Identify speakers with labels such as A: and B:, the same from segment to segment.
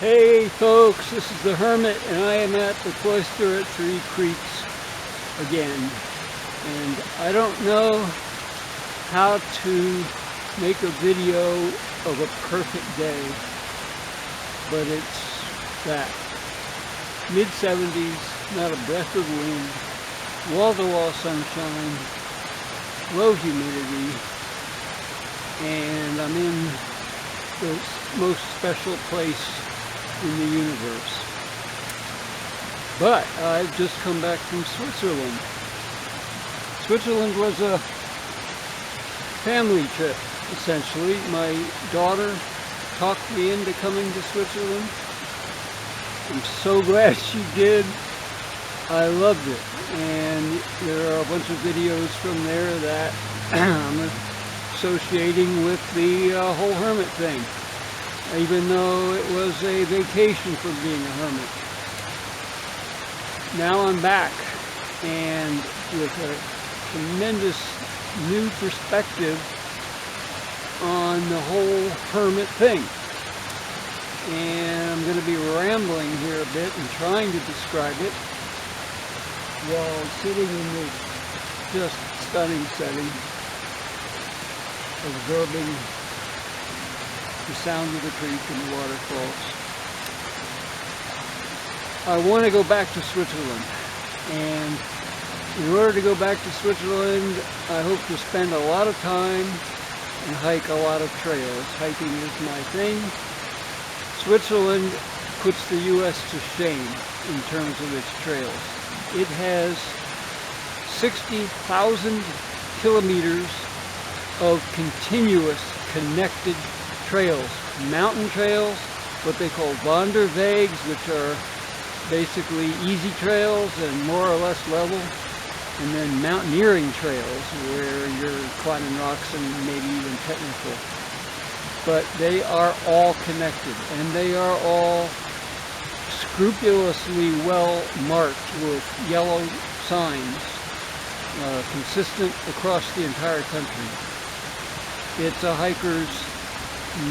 A: Hey folks, this is the Hermit and I am at the Cloister at Three Creeks again. And I don't know how to make a video of a perfect day, but it's that. Mid-70s, not a breath of wind, wall-to-wall sunshine, low humidity, and I'm in the most special place in the universe. But I've just come back from Switzerland. Switzerland was a family trip, essentially. My daughter talked me into coming to Switzerland. I'm so glad she did. I loved it. And there are a bunch of videos from there that I'm associating with the whole hermit thing, even though it was a vacation from being a hermit. Now I'm back, and with a tremendous new perspective on the whole hermit thing. And I'm going to be rambling here a bit and trying to describe it while sitting in this just stunning setting, absorbing the sound of the creek and the waterfalls. I want to go back to Switzerland, and in order to go back to Switzerland, I hope to spend a lot of time and hike a lot of trails. Hiking is my thing. Switzerland puts the U.S. to shame in terms of its trails. It has 60,000 kilometers of continuous connected trails, mountain trails, what they call Wanderwegs, which are basically easy trails and more or less level, and then mountaineering trails where you're climbing rocks and maybe even technical. But they are all connected, and they are all scrupulously well marked with yellow signs, consistent across the entire country. It's a hiker's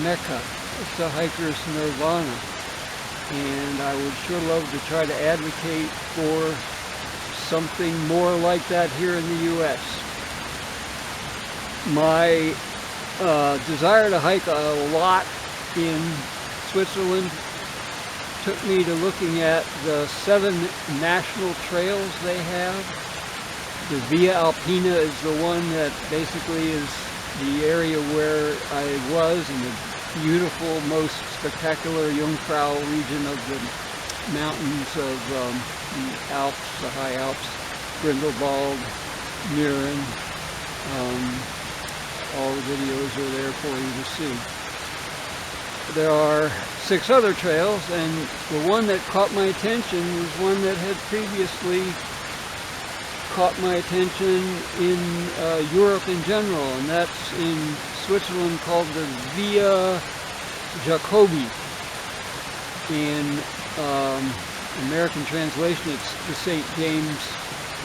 A: mecca. It's a hiker's nirvana. And I would sure love to try to advocate for something more like that here in the U.S. My desire to hike a lot in Switzerland took me to looking at the 7 national trails they have. The Via Alpina is the one that basically is the area where I was, in the beautiful, most spectacular Jungfrau region of the mountains of the Alps, the High Alps, Grindelwald, Muren. All the videos are there for you to see. There are 6 other trails, and the one that caught my attention was one that had previously caught my attention in Europe in general, and that's in Switzerland, called the Via Jacobi. In American translation, it's the St. James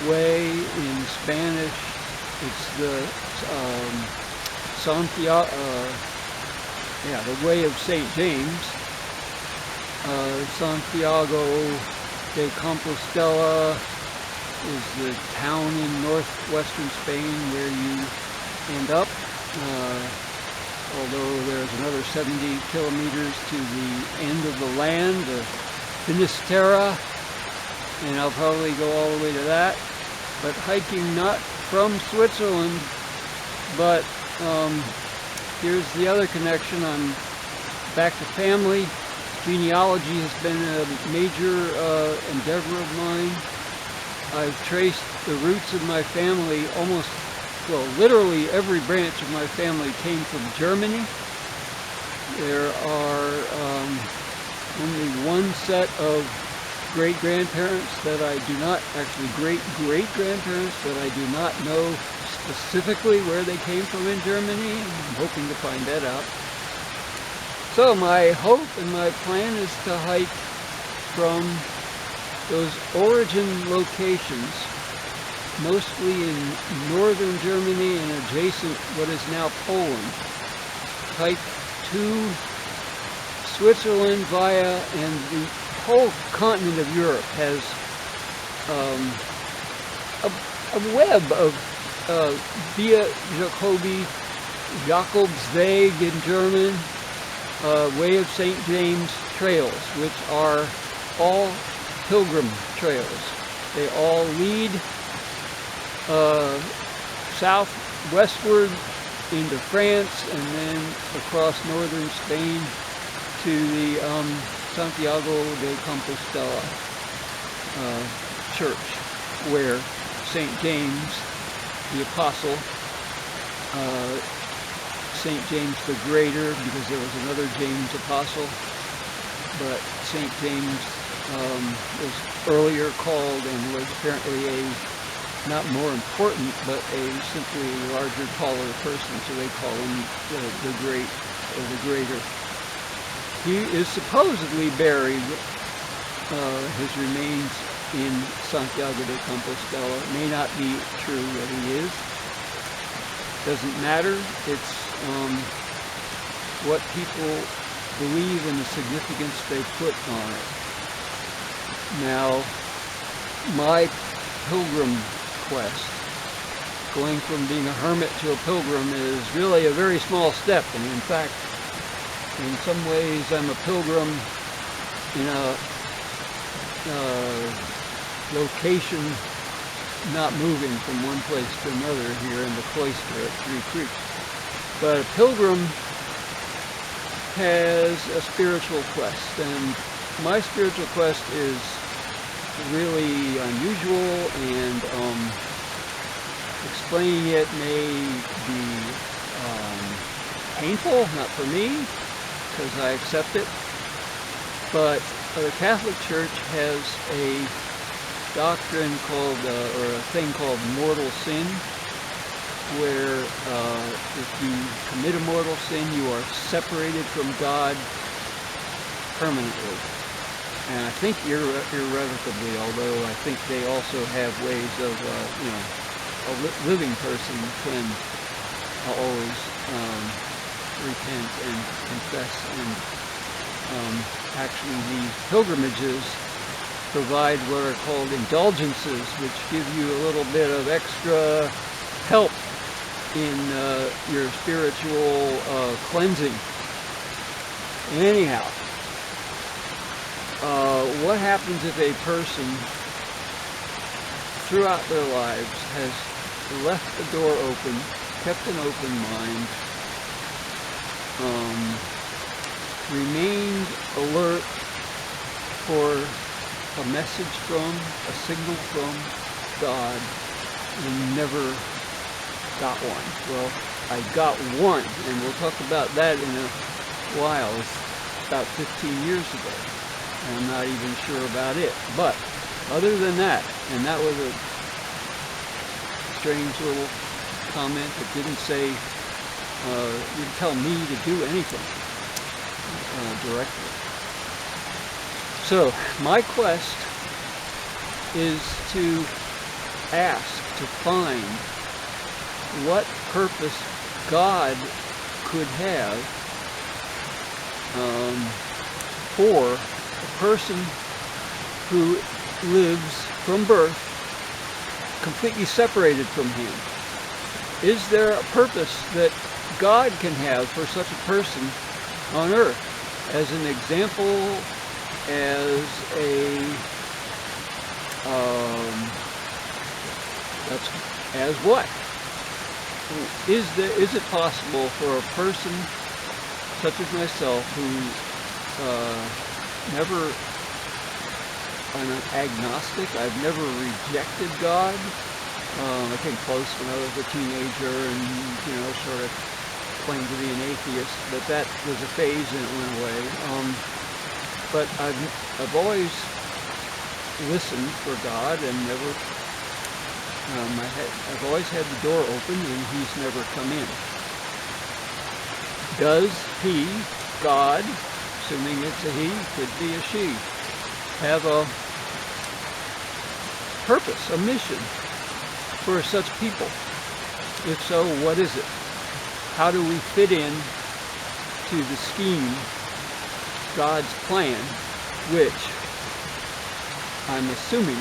A: Way. In Spanish, it's the the Way of St. James. Santiago de Compostela is the town in northwestern Spain where you end up. Although there's another 70 kilometers to the end of the land, the Finisterre, and I'll probably go all the way to that. But hiking not from Switzerland, but here's the other connection. I'm back to family. Genealogy has been a major endeavor of mine. I've traced the roots of my family almost, well, literally every branch of my family came from Germany. There are only one set of great-grandparents that I do not, actually great-great-grandparents that I do not know specifically where they came from in Germany. I'm hoping to find that out. So my hope and my plan is to hike from those origin locations, mostly in northern Germany and adjacent what is now Poland. Hike 2 Switzerland via, and the whole continent of Europe has a web of Via Jakobsweg in German, Way of St. James trails, which are all pilgrim trails. They all lead southwestward into France and then across northern Spain to the Santiago de Compostela church, where St. James the Apostle, St. James the Greater, because there was another James Apostle, but St. James was earlier called and was apparently a not more important, but a simply larger, taller person, so they call him the Great or the Greater. He is supposedly buried, his remains in Santiago de Compostela. It may not be true that he is. Doesn't matter. It's what people believe and the significance they put on it. Now, my pilgrim quest, going from being a hermit to a pilgrim, is really a very small step. And in fact, in some ways, I'm a pilgrim in a location, not moving from one place to another here in the Cloister at Three Creeks. But a pilgrim has a spiritual quest, and my spiritual quest is really unusual, and explaining it may be painful, not for me, because I accept it. But the Catholic Church has a doctrine called, or a thing called mortal sin, where if you commit a mortal sin, you are separated from God permanently. And I think irrevocably, although I think they also have ways of, a living person can always repent and confess, and actually these pilgrimages provide what are called indulgences, which give you a little bit of extra help in your spiritual cleansing. Anyhow, what happens if a person throughout their lives has left the door open, kept an open mind, remained alert for a message from, a signal from God, and never got one? Well, I got one, and we'll talk about that in a while. It's about 15 years ago, and I'm not even sure about it. But other than that, and that was a strange little comment that didn't say, didn't tell me to do anything directly. So, my quest is to ask, to find what purpose God could have for a person who lives from birth completely separated from Him. Is there a purpose that God can have for such a person on earth? As an example, as a as what? Is it possible for a person such as myself, who I'm an agnostic, I've never rejected God. I came close when I was a teenager and, sort of claimed to be an atheist, but that was a phase and it went away. But I've always listened for God and never, I've always had the door open and He's never come in. Does He, God, assuming it's a He, could be a she, have a purpose, a mission for such people? If so, what is it? How do we fit in to the scheme God's plan, which I'm assuming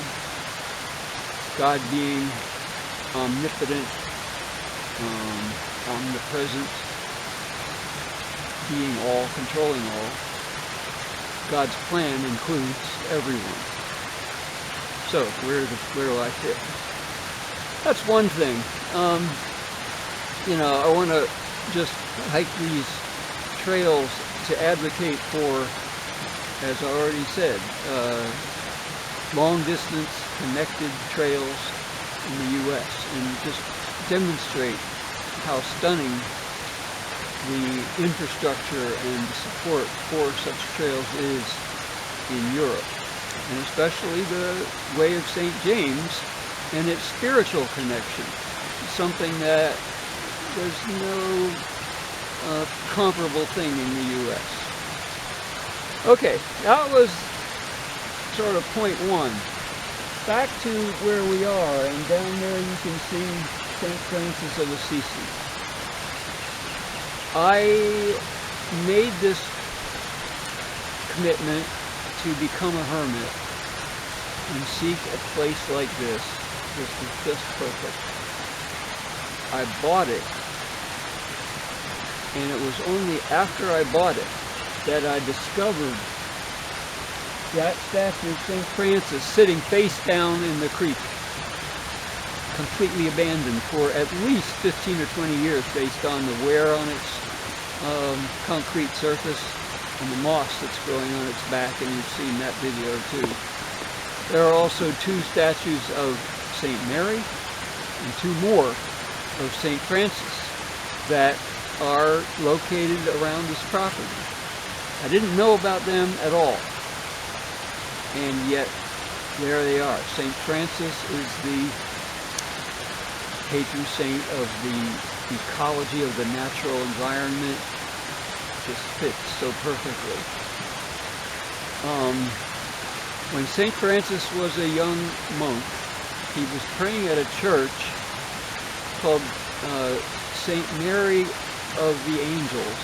A: God being omnipotent, omnipresent, being all, controlling all, God's plan includes everyone. So where do I fit? That's one thing. I want to just hike these trails to advocate for, as I already said, long-distance connected trails in the U.S. and just demonstrate how stunning the infrastructure and the support for such trails is in Europe, and especially the Way of St. James and its spiritual connection, something that there's no comparable thing in the U.S. Okay, that was sort of point one. Back to where we are, and down there you can see St. Francis of Assisi. I made this commitment to become a hermit and seek a place like this. This is just perfect. I bought it, and it was only after I bought it that I discovered that statue of St. Francis sitting face down in the creek, completely abandoned for at least 15 or 20 years based on the wear on its concrete surface and the moss that's growing on its back, and you've seen that video too. There are also two statues of St. Mary and two more of St. Francis that are located around this property. I didn't know about them at all, and yet there they are. St. Francis is the patron saint of the ecology of the natural environment. Just fits so perfectly. When St. Francis was a young monk, he was praying at a church called St. Mary of the Angels.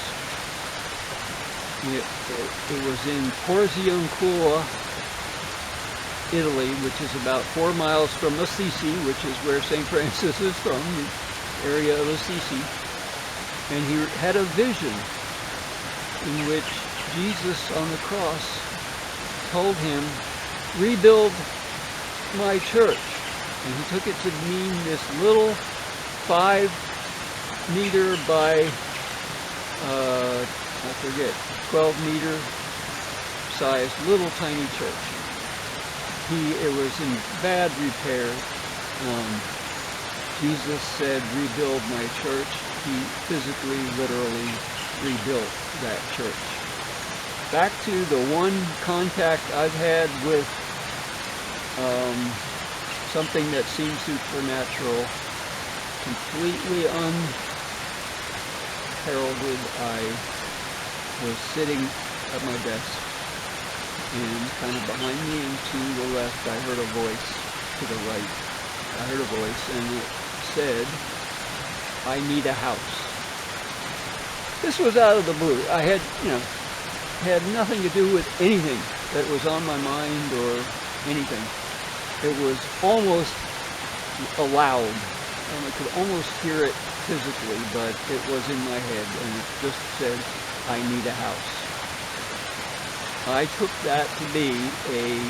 A: It was in Porziuncola, Italy, which is about 4 miles from Assisi, which is where St. Francis is from, the area of Assisi. And he had a vision in which Jesus on the cross told him, "Rebuild my church." And he took it to mean this little 5-meter by 12-meter sized little tiny church. It was in bad repair. Jesus said, "Rebuild my church." He physically, literally rebuilt that church. Back to the one contact I've had with something that seems supernatural, completely unheralded. I was sitting at my desk, and kind of behind me and to the left I heard a voice. To the right I heard a voice, and it said, "I need a house." This was out of the blue. I had nothing to do with anything that was on my mind or anything. It was almost aloud, and I could almost hear it physically, but it was in my head, and it just said, "I need a house." I took that to be a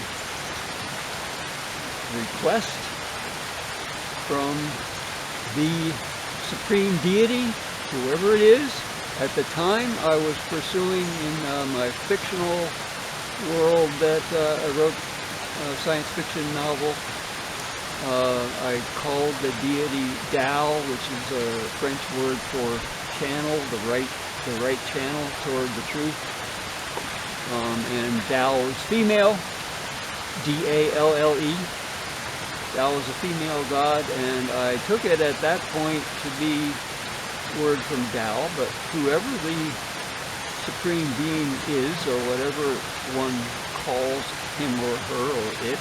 A: request from the supreme deity, whoever it is. At the time, I was pursuing in my fictional world that I wrote a science fiction novel. I called the deity Tao, which is a French word for channel, the right channel toward the truth. And Tao is female, D-A-L-L-E. Tao is a female god, and I took it at that point to be word from Tao, but whoever the supreme being is, or whatever one calls him or her or it,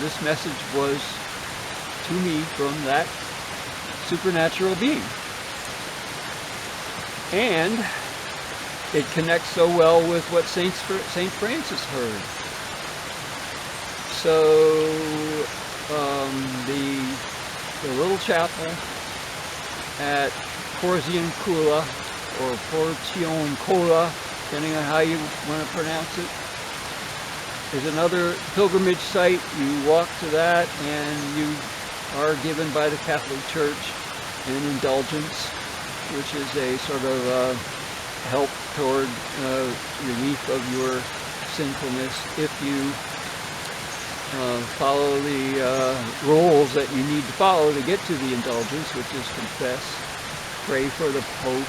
A: this message was to me from that supernatural being. And it connects so well with what Saint Francis heard. So the little chapel at Porziuncula, or Portioncola, depending on how you want to pronounce it, is another pilgrimage site. You walk to that and you are given by the Catholic Church an indulgence, which is a sort of help toward relief of your sinfulness if you follow the rules that you need to follow to get to the indulgence, which is confess, pray for the Pope,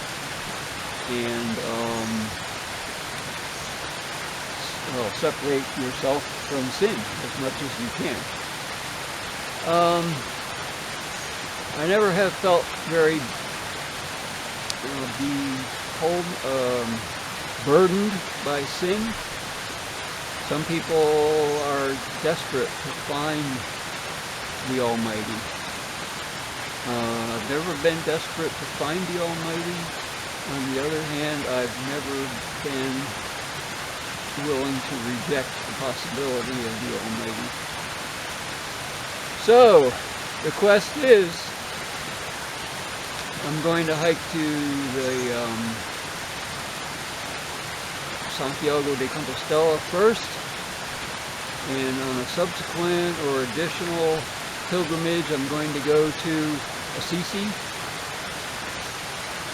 A: and separate yourself from sin as much as you can. I never have felt very burdened by sin. Some people are desperate to find the Almighty. I've never been desperate to find the Almighty. On the other hand, I've never been willing to reject the possibility of the Almighty. So, the quest is, I'm going to hike to the Santiago de Compostela first, and on a subsequent or additional pilgrimage I'm going to go to Assisi,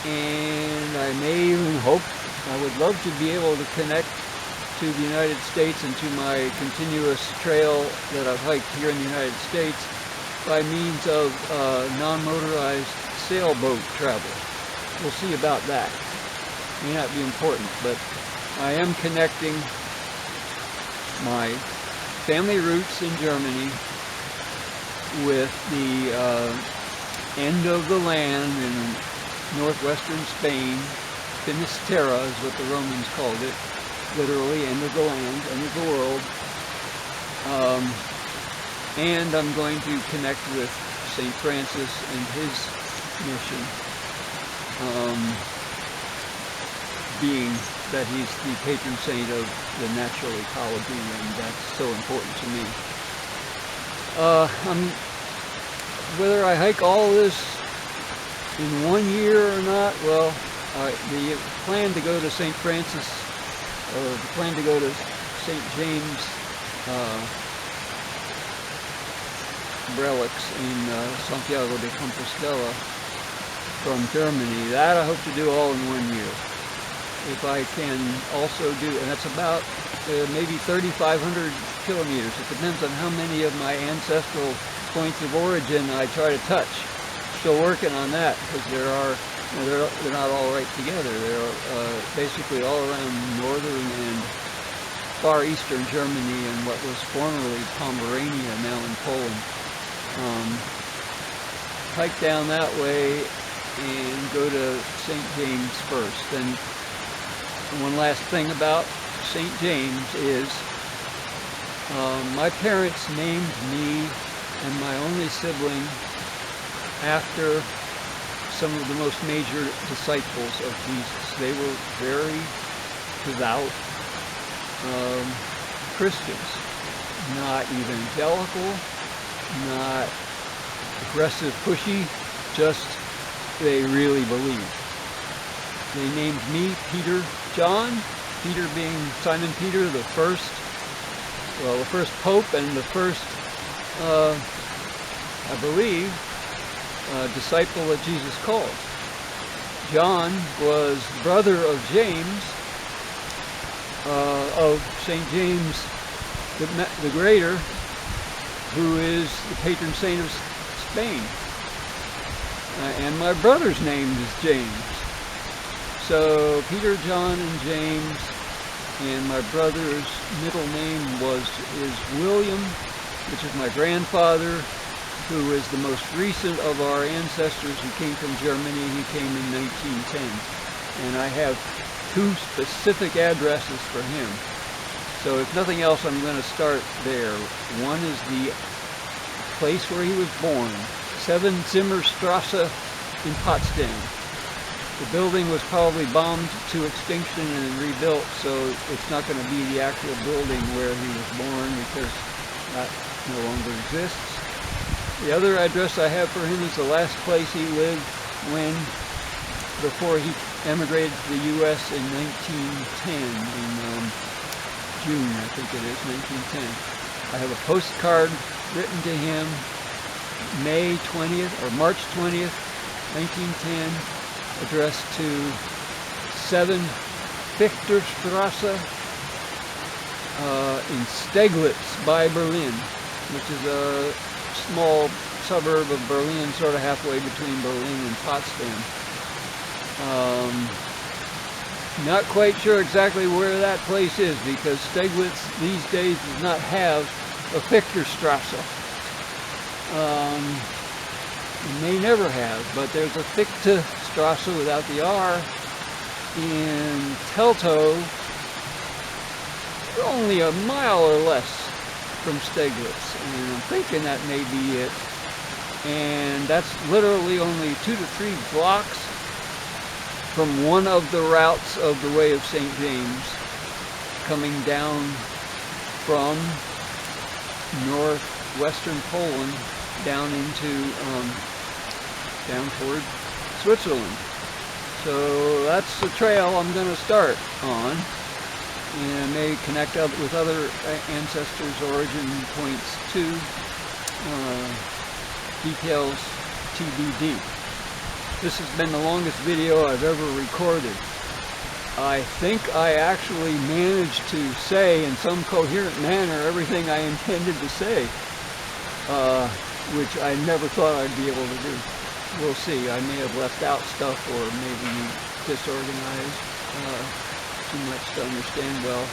A: and I may even hope, I would love to be able to connect to the United States and to my continuous trail that I've hiked here in the United States by means of non-motorized sailboat travel. We'll see about that. May not be important, but I am connecting my family roots in Germany with the end of the land in northwestern Spain. Finisterra is what the Romans called it. Literally, end of the land, end of the world. And I'm going to connect with St. Francis and his mission, being that he's the patron saint of the natural ecology, and that's so important to me. Whether I hike all this in 1 year or not, well, the plan to go to St. Francis, or the plan to go to St. James relics in Santiago de Compostela from Germany, that I hope to do all in 1 year. If I can also do, and that's about maybe 3,500 kilometers. It depends on how many of my ancestral points of origin I try to touch. Still working on that, because there are, they're not all right together. They're basically all around northern and far eastern Germany and what was formerly Pomerania, now in Poland. Hike down that way and go to St. James first. And one last thing about St. James is my parents named me and my only sibling after some of the most major disciples of Jesus. They were very devout Christians, not evangelical, not aggressive, pushy, just they really believed. They named me Peter John, Peter being Simon Peter, the first pope and the first, I believe, disciple that Jesus called. John was brother of James, of St. James the Greater, who is the patron saint of Spain. And my brother's name is James. So Peter, John, and James, and my brother's middle name is William, which is my grandfather, who is the most recent of our ancestors who came from Germany. He came in 1910. And I have 2 specific addresses for him. So if nothing else, I'm going to start there. One is the place where he was born, 7 Zimmerstrasse in Potsdam. The building was probably bombed to extinction and rebuilt, so it's not going to be the actual building where he was born because that no longer exists. The other address I have for him is the last place he lived before he emigrated to the U.S. in 1910, in June, I think it is, 1910. I have a postcard written to him May 20th or March 20th, 1910, addressed to 7 Fichterstrasse in Steglitz by Berlin, which is a small suburb of Berlin, sort of halfway between Berlin and Potsdam. Not quite sure exactly where that place is because Steglitz these days does not have a Fichterstrasse. It may never have, but there's a Fichterstrasse without the R in Teltow, only a mile or less from Steglitz, and I'm thinking that may be it. And that's literally only 2 to 3 blocks from one of the routes of the Way of St. James, coming down from northwestern Poland down toward Switzerland. So that's the trail I'm going to start on, and I may connect up with other ancestors' origin points too. Details TBD. This has been the longest video I've ever recorded. I think I actually managed to say in some coherent manner everything I intended to say, which I never thought I'd be able to do. We'll see. I may have left out stuff or maybe disorganized too much to understand well.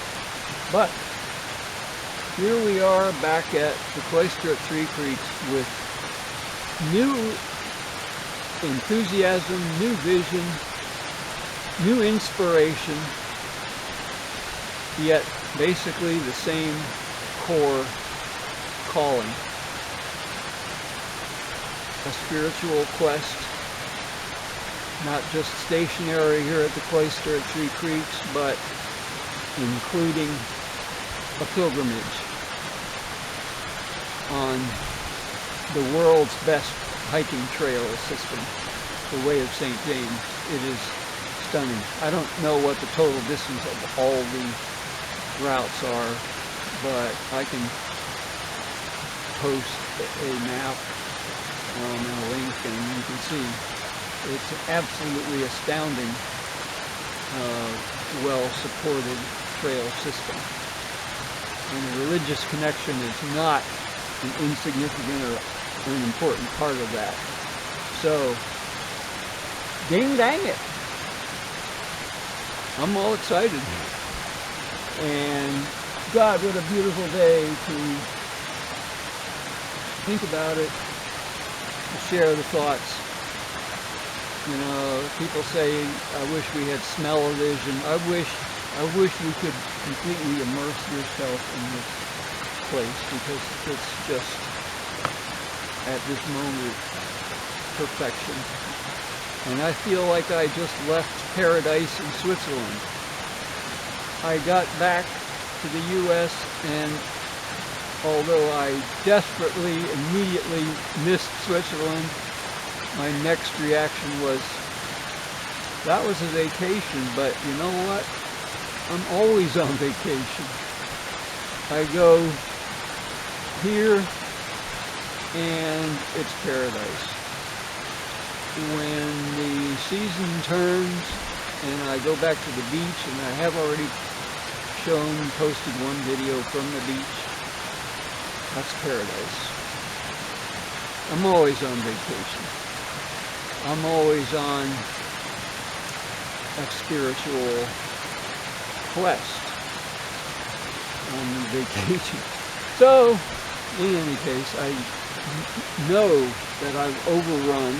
A: But here we are back at the Cloister at Three Creeks with new enthusiasm, new vision, new inspiration, yet basically the same core calling. A spiritual quest, not just stationary here at the Cloister at Three Creeks, but including a pilgrimage on the world's best hiking trail system, the Way of St. James. It is stunning. I don't know what the total distance of all the routes are, but I can post a map and a link, and you can see it's absolutely astounding, well-supported trail system. And the religious connection is not an insignificant or an important part of that. So, ding dang it! I'm all excited. And God, what a beautiful day to think about it, to share the thoughts. You know, people say, I wish we had smell-o-vision. I wish we could completely immerse yourself in this place, because it's just, at this moment, perfection. And I feel like I just left paradise in Switzerland. I got back to the U.S., and although I desperately, immediately missed Switzerland, my next reaction was, that was a vacation, but you know what? I'm always on vacation. I go here, and it's paradise. When the season turns and I go back to the beach, and I have already posted one video from the beach, that's paradise. I'm always on vacation. I'm always on a spiritual quest, on vacation. So, in any case, I know that I've overrun